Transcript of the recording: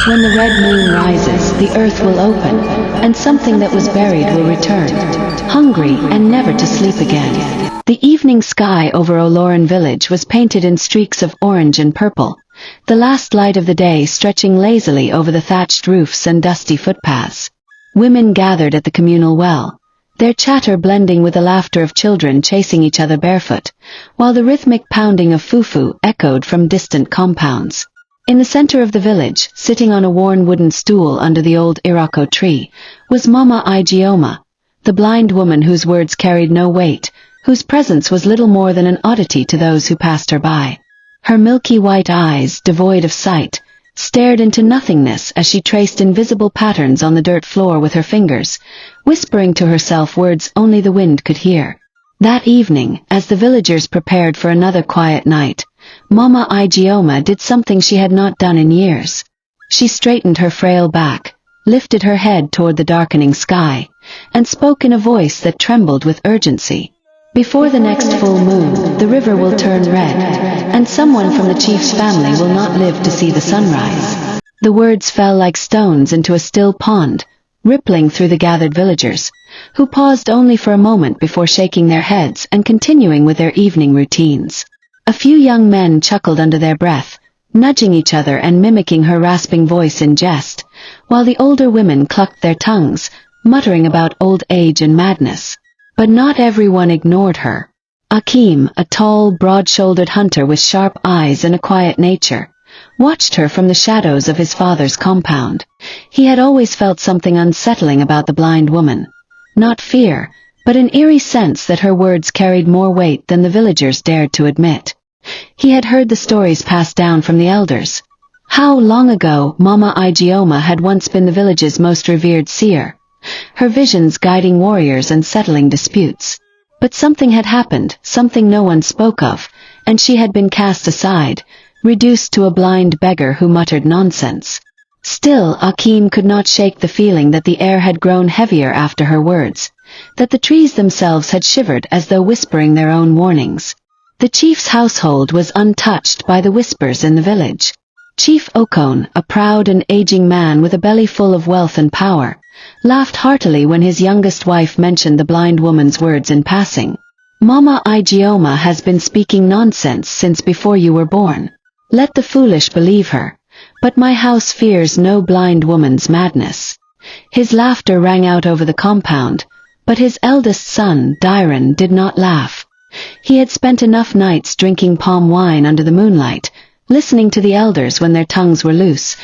When the red moon rises, the earth will open, and something that was buried will return, hungry and never to sleep again. The evening sky over Oloran village was painted in streaks of orange and purple, the last light of the day stretching lazily over the thatched roofs and dusty footpaths. Women gathered at the communal well, their chatter blending with the laughter of children chasing each other barefoot, while the rhythmic pounding of fufu echoed from distant compounds. In the center of the village, sitting on a worn wooden stool under the old Irako tree, was Mama Ijeoma, the blind woman whose words carried no weight, whose presence was little more than an oddity to those who passed her by. Her milky white eyes, devoid of sight, stared into nothingness as she traced invisible patterns on the dirt floor with her fingers, whispering to herself words only the wind could hear. That evening, as the villagers prepared for another quiet night, Mama Ijeoma did something she had not done in years. She straightened her frail back, lifted her head toward the darkening sky, and spoke in a voice that trembled with urgency. Before the next full moon, the river will turn red, and someone from the chief's family will not live to see the sunrise. The words fell like stones into a still pond, rippling through the gathered villagers, who paused only for a moment before shaking their heads and continuing with their evening routines. A few young men chuckled under their breath, nudging each other and mimicking her rasping voice in jest, while the older women clucked their tongues, muttering about old age and madness. But not everyone ignored her. Akim, a tall, broad-shouldered hunter with sharp eyes and a quiet nature, watched her from the shadows of his father's compound. He had always felt something unsettling about the blind woman. Not fear, but an eerie sense that her words carried more weight than the villagers dared to admit. He had heard the stories passed down from the elders. How long ago Mama Ijeoma had once been the village's most revered seer, her visions guiding warriors and settling disputes. But something had happened, something no one spoke of, and she had been cast aside, reduced to a blind beggar who muttered nonsense. Still, Akim could not shake the feeling that the air had grown heavier after her words, that the trees themselves had shivered as though whispering their own warnings. The chief's household was untouched by the whispers in the village. Chief Okon, a proud and aging man with a belly full of wealth and power, laughed heartily when his youngest wife mentioned the blind woman's words in passing. Mama Ijeoma has been speaking nonsense since before you were born. Let the foolish believe her. But my house fears no blind woman's madness. His laughter rang out over the compound, but his eldest son, Dairon, did not laugh. He had spent enough nights drinking palm wine under the moonlight, listening to the elders when their tongues were loose,